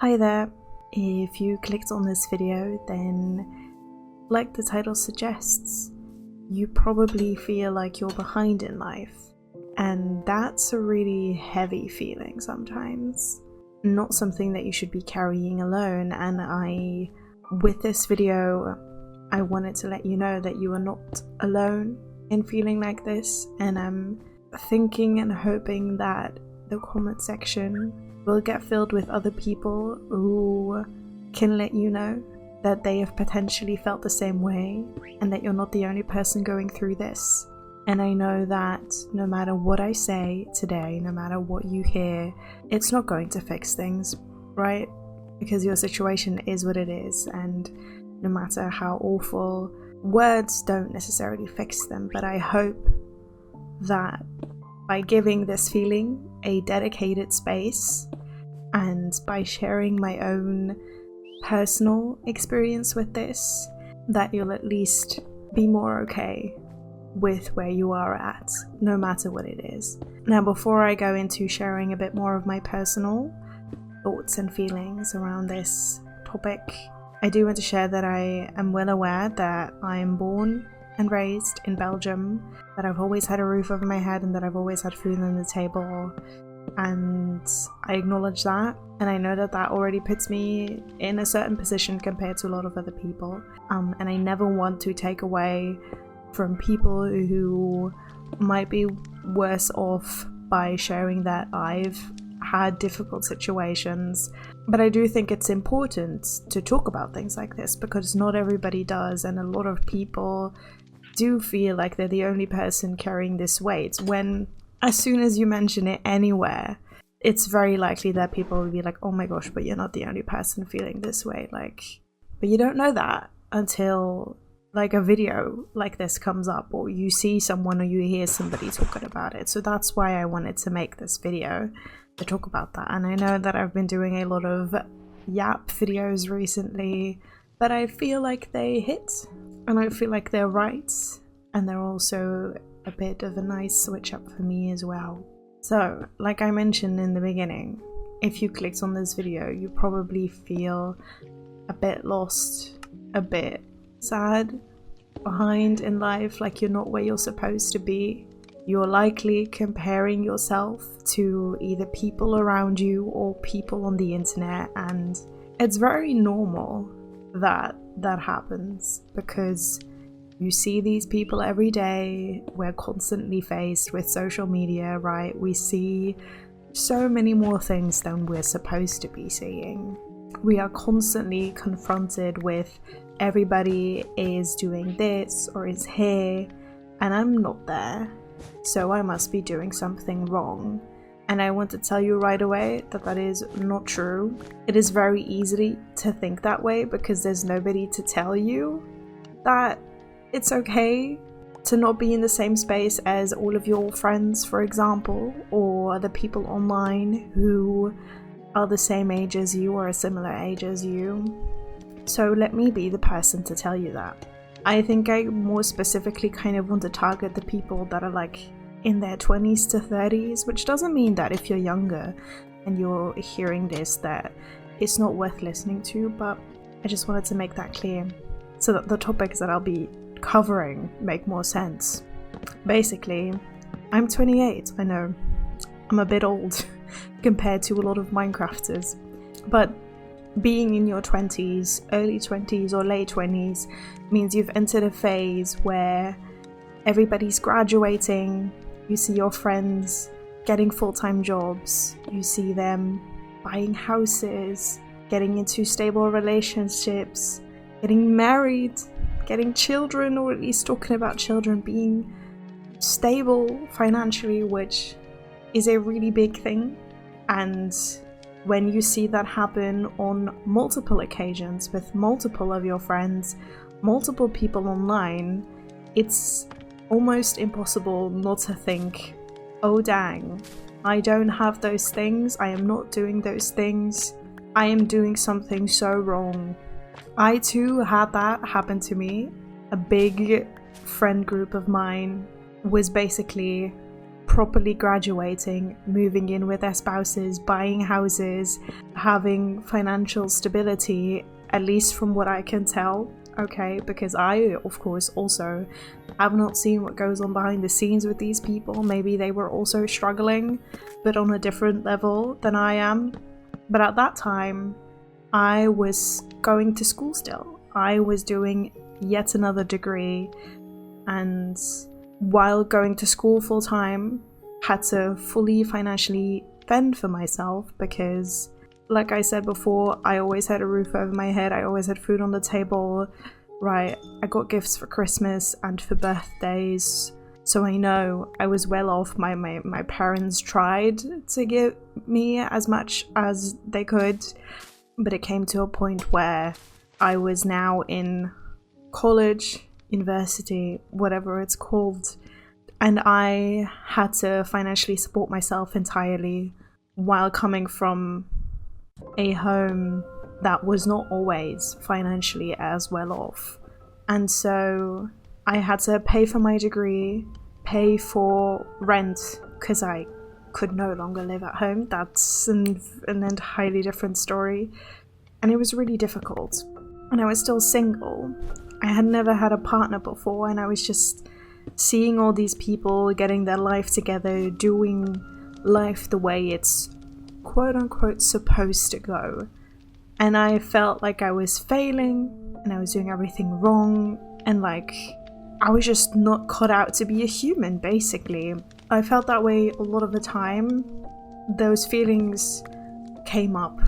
Hi there. If you clicked on this video, then like the title suggests, you probably feel like you're behind in life. And that's a really heavy feeling sometimes. Not something that you should be carrying alone. And with this video, I wanted to let you know that you are not alone in feeling like this. And I'm thinking and hoping that the comment section will get filled with other people who can let you know that they have potentially felt the same way and that you're not the only person going through this. And I know that no matter what I say today, no matter what you hear, it's not going to fix things, right? Because your situation is what it is, and no matter how awful, words don't necessarily fix them. But I hope that by giving this feeling a dedicated space and by sharing my own personal experience with this, that you'll at least be more okay with where you are at, no matter what it is. Now, before I go into sharing a bit more of my personal thoughts and feelings around this topic, I do want to share that I am well aware that I am born and raised in Belgium, that I've always had a roof over my head and that I've always had food on the table, and I acknowledge that, and I know that that already puts me in a certain position compared to a lot of other people, and I never want to take away from people who might be worse off by sharing that I've had difficult situations. But I do think it's important to talk about things like this because not everybody does, and a lot of people do feel like they're the only person carrying this weight, when as soon as you mention it anywhere, it's very likely that people will be like, oh my gosh, but you're not the only person feeling this way. But you don't know that until like a video like this comes up, or you see someone, or you hear somebody talking about it. So that's why I wanted to make this video, to talk about that. And I know that I've been doing a lot of yap videos recently, but I feel like they hit, and I feel like they're right, and they're also a bit of a nice switch up for me as well. So, like I mentioned in the beginning, if you clicked on this video, you probably feel a bit lost, a bit sad, behind in life, like you're not where you're supposed to be. You're likely comparing yourself to either people around you or people on the internet, and it's very normal that that happens because you see these people every day. We're constantly faced with social media, right? We see so many more things than we're supposed to be seeing. We are constantly confronted with everybody is doing this or is here, and I'm not there, so I must be doing something wrong. And I want to tell you right away that that is not true. It is very easy to think that way because there's nobody to tell you that it's okay to not be in the same space as all of your friends, for example, or the people online who are the same age as you or a similar age as you. So let me be the person to tell you that. I think I more specifically kind of want to target the people that are like in their 20s to 30s, which doesn't mean that if you're younger and you're hearing this that it's not worth listening to, but I just wanted to make that clear so that the topics that I'll be covering make more sense. Basically, I'm 28, I know, I'm a bit old compared to a lot of Minecrafters, but being in your 20s, early 20s or late 20s means you've entered a phase where everybody's graduating, you see your friends getting full-time jobs, you see them buying houses, getting into stable relationships, getting married, getting children, or at least talking about children, being stable financially, which is a really big thing. And when you see that happen on multiple occasions with multiple of your friends, multiple people online, it's almost impossible not to think, oh dang, I don't have those things, I am not doing those things, I am doing something so wrong. I too had that happen to me. A big friend group of mine was basically properly graduating, moving in with their spouses, buying houses, having financial stability, at least from what I can tell, okay? Because I, of course, also have not seen what goes on behind the scenes with these people. Maybe they were also struggling, but on a different level than I am. But at that time, I was going to school still. I was doing yet another degree, and while going to school full time, had to fully financially fend for myself because, like I said before, I always had a roof over my head, I always had food on the table, right? I got gifts for Christmas and for birthdays, so I know I was well off. My parents tried to give me as much as they could, but it came to a point where I was now in college, university, whatever it's called, and I had to financially support myself entirely while coming from a home that was not always financially as well off. And so I had to pay for my degree, pay for rent, because I could no longer live at home. That's an entirely different story. And it was really difficult. And I was still single. I had never had a partner before, and I was just seeing all these people getting their life together, doing life the way it's quote-unquote supposed to go. And I felt like I was failing, and I was doing everything wrong, and like I was just not cut out to be a human, basically. I felt that way a lot of the time. Those feelings came up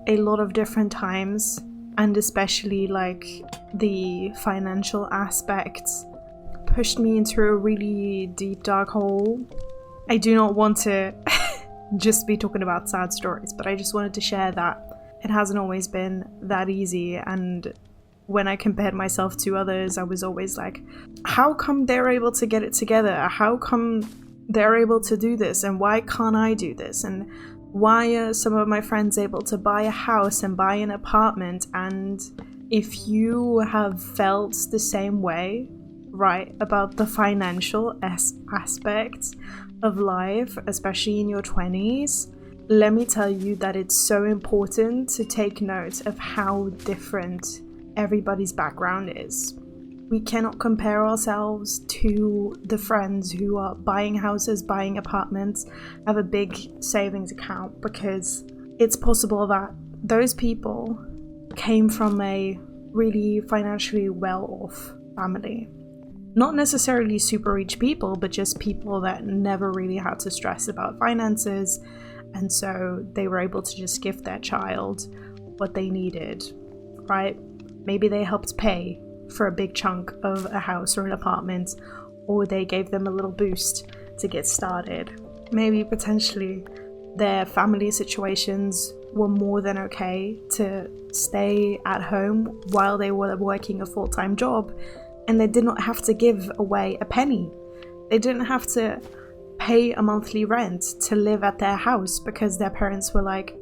a lot of different times, and especially like the financial aspects pushed me into a really deep dark hole. I do not want to just be talking about sad stories, but I just wanted to share that it hasn't always been that easy. And when I compared myself to others, I was always like, how come they're able to get it together? How come they're able to do this? And why can't I do this? And why are some of my friends able to buy a house and buy an apartment? And if you have felt the same way, right, about the financial aspect of life, especially in your 20s, let me tell you that it's so important to take note of how different everybody's background is. We cannot compare ourselves to the friends who are buying houses, buying apartments, have a big savings account, because it's possible that those people came from a really financially well-off family. Not necessarily super rich people, but just people that never really had to stress about finances, and so they were able to just give their child what they needed, right? Maybe they helped pay for a big chunk of a house or an apartment, or they gave them a little boost to get started. Maybe potentially their family situations were more than okay to stay at home while they were working a full-time job, and they did not have to give away a penny. They didn't have to pay a monthly rent to live at their house because their parents were like,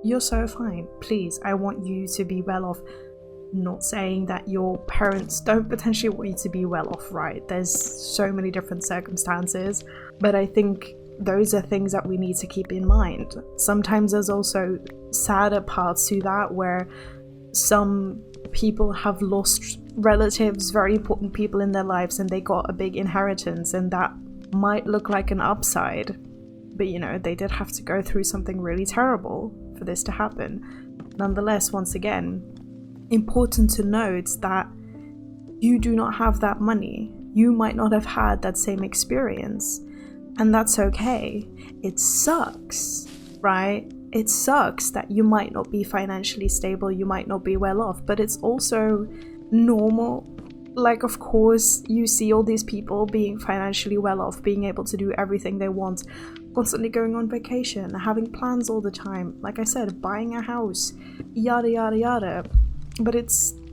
you're so fine, please, I want you to be well off. Not saying that your parents don't potentially want you to be well off, right? There's so many different circumstances, but I think those are things that we need to keep in mind. Sometimes there's also sadder parts to that, where some people have lost relatives, very important people in their lives, and they got a big inheritance, and that might look like an upside, but you know, they did have to go through something really terrible for this to happen. Nonetheless, once again, important to note that you do not have that money. You might not have had that same experience, and that's okay. It sucks, right? It sucks that you might not be financially stable, you might not be well off, but it's also normal. Like, of course, you see all these people being financially well off, being able to do everything they want, constantly going on vacation, having plans all the time, like I said, buying a house, yada yada yada. But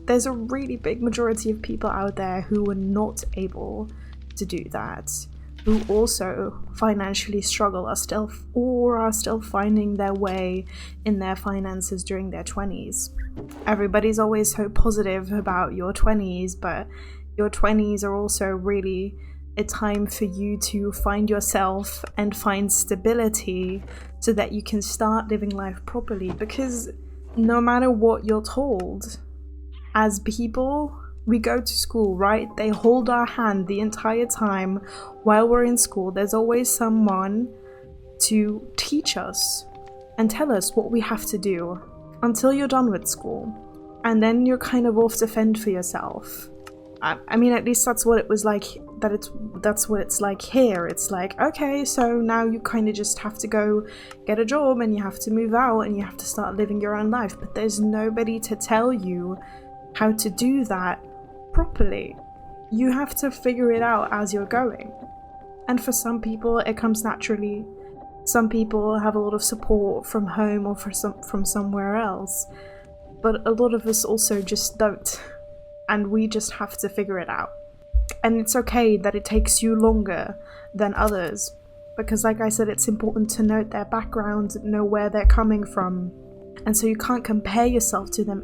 there's a really big majority of people out there who are not able to do that, who also financially struggle, are still finding their way in their finances during their 20s. Everybody's always so positive about your 20s, but your 20s are also really a time for you to find yourself and find stability so that you can start living life properly. Because no matter what you're told, as people, we go to school, right? They hold our hand the entire time while we're in school. There's always someone to teach us and tell us what we have to do until you're done with school. And then you're kind of off to fend for yourself. I mean, at least that's what it was like, that's what it's like here. It's like, okay, so now you kind of just have to go get a job and you have to move out and you have to start living your own life. But there's nobody to tell you how to do that properly. You have to figure it out as you're going. And for some people, it comes naturally. Some people have a lot of support from home or from somewhere else. But a lot of us also just don't. And we just have to figure it out. And it's okay that it takes you longer than others, because like I said, it's important to note their background, know where they're coming from, and so you can't compare yourself to them.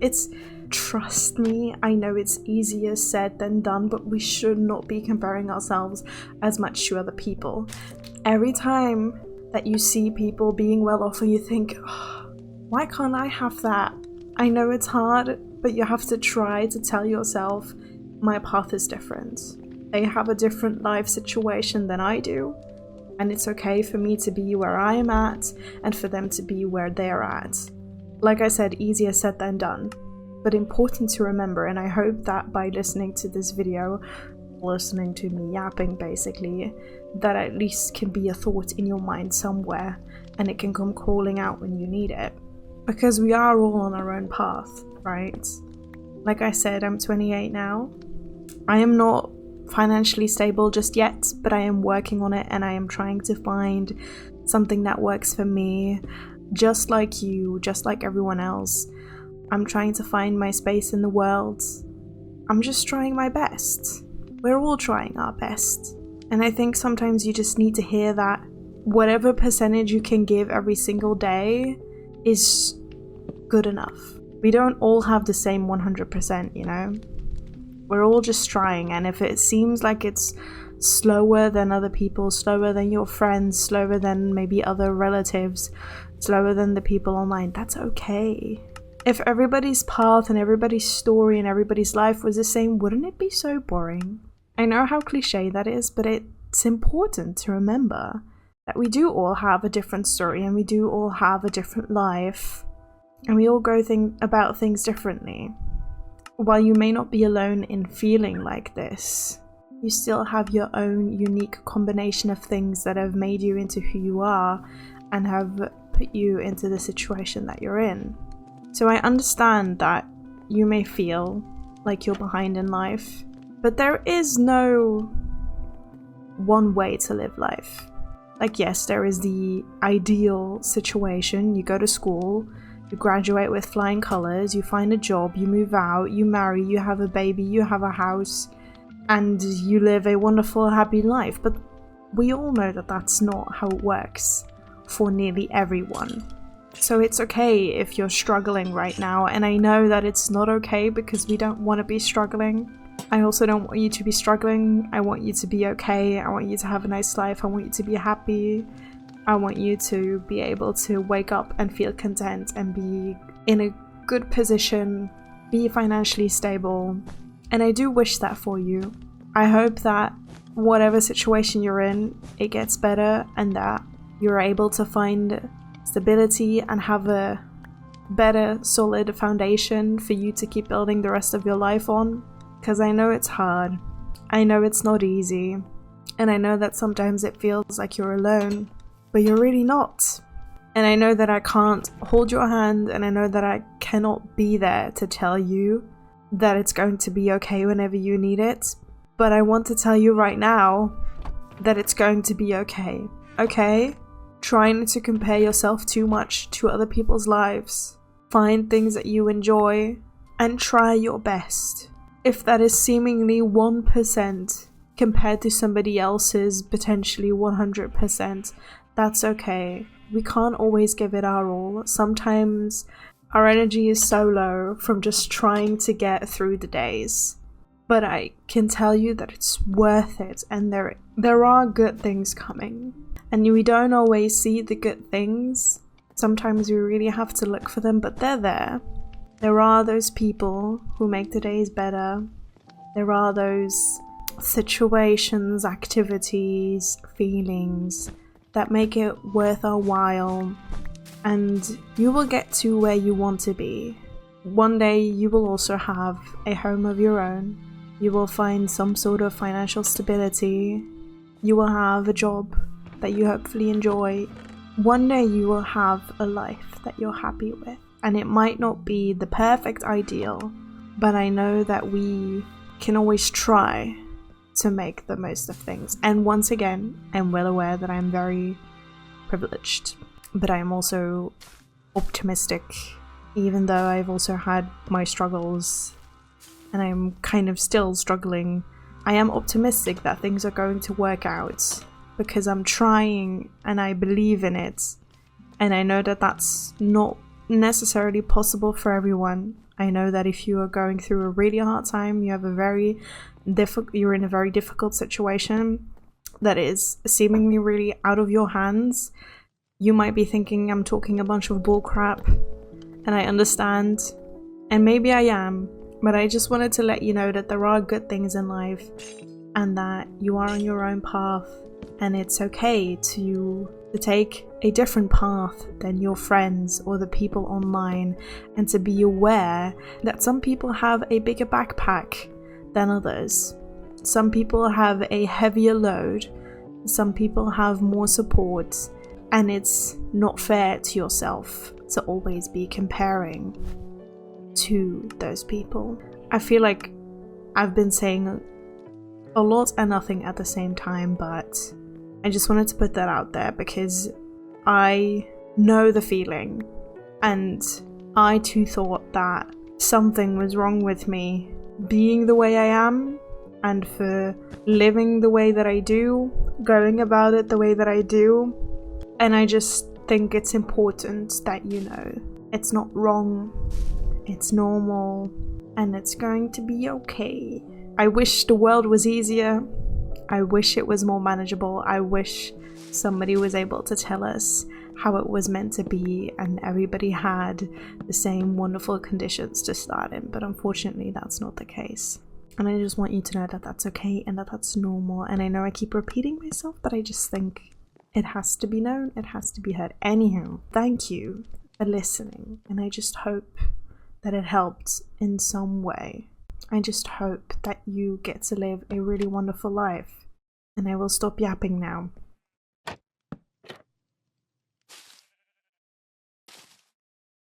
Trust me, I know it's easier said than done, but we should not be comparing ourselves as much to other people. Every time that you see people being well off and you think, oh, why can't I have that? I know it's hard, but you have to try to tell yourself, my path is different. They have a different life situation than I do, and it's okay for me to be where I am at and for them to be where they're at. Like I said, easier said than done, but important to remember. And I hope that by listening to this video, listening to me yapping basically, that at least can be a thought in your mind somewhere and it can come crawling out when you need it. Because we are all on our own path, right? Like I said, I'm 28 now. I am not financially stable just yet, but I am working on it and I am trying to find something that works for me, just like you, just like everyone else. I'm trying to find my space in the world. I'm just trying my best. We're all trying our best. And I think sometimes you just need to hear that whatever percentage you can give every single day is good enough. We don't all have the same 100%, you know? We're all just trying, and if it seems like it's slower than other people, slower than your friends, slower than maybe other relatives, slower than the people online, that's okay. If everybody's path and everybody's story and everybody's life was the same, wouldn't it be so boring? I know how cliche that is, but it's important to remember that we do all have a different story and we do all have a different life, and we all go about things differently. While you may not be alone in feeling like this, you still have your own unique combination of things that have made you into who you are and have put you into the situation that you're in. So I understand that you may feel like you're behind in life, but there is no one way to live life. Like, yes, there is the ideal situation. You go to school, you graduate with flying colors, you find a job, you move out, you marry, you have a baby, you have a house, and you live a wonderful, happy life. But we all know that that's not how it works for nearly everyone. So it's okay if you're struggling right now, and I know that it's not okay because we don't want to be struggling. I also don't want you to be struggling. I want you to be okay. I want you to have a nice life. I want you to be happy. I want you to be able to wake up and feel content and be in a good position, be financially stable. And I do wish that for you. I hope that whatever situation you're in, it gets better and that you're able to find stability and have a better, solid foundation for you to keep building the rest of your life on. Because I know it's hard. I know it's not easy. And I know that sometimes it feels like you're alone, but you're really not. And I know that I can't hold your hand, and I know that I cannot be there to tell you that it's going to be okay whenever you need it. But I want to tell you right now that it's going to be okay. Okay? Try not to compare yourself too much to other people's lives. Find things that you enjoy and try your best. If that is seemingly 1% compared to somebody else's potentially 100%, that's okay. We can't always give it our all. Sometimes our energy is so low from just trying to get through the days. but I can tell you that it's worth it, and there are good things coming. And we don't always see the good things. Sometimes we really have to look for them, but they're there. There are those people who make the days better. There are those situations, activities, feelings that make it worth our while, and you will get to where you want to be. One day you will also have a home of your own. You will find some sort of financial stability. You will have a job that you hopefully enjoy. One day you will have a life that you're happy with. And it might not be the perfect ideal, but I know that we can always try to make the most of things. And once again, I'm well aware that I'm very privileged, but I am also optimistic, even though I've also had my struggles and I'm kind of still struggling. I am optimistic that things are going to work out because I'm trying and I believe in it. And I know that that's not necessarily possible for everyone. I know that if you are going through a really hard time, you're in a very difficult situation that is seemingly really out of your hands, you might be thinking I'm talking a bunch of bullcrap, and I understand, and maybe I am, but I just wanted to let you know that there are good things in life and that you are on your own path, and it's okay to take a different path than your friends or the people online, and to be aware that some people have a bigger backpack than others. Some people have a heavier load, some people have more support, and it's not fair to yourself to always be comparing to those people. I feel like I've been saying a lot and nothing at the same time, but I just wanted to put that out there because I know the feeling, and I too thought that something was wrong with me being the way I am, and for living the way that I do, going about it the way that I do. And I just think it's important that you know it's not wrong, it's normal, and it's going to be okay. I wish the world was easier. I wish it was more manageable. I wish somebody was able to tell us how it was meant to be and everybody had the same wonderful conditions to start in, but unfortunately that's not the case. And I just want you to know that that's okay and that that's normal. And I know I keep repeating myself, but I just think it has to be known, it has to be heard. Anyhow, thank you for listening, and I just hope that it helped in some way. I just hope that you get to live a really wonderful life. And I will stop yapping now.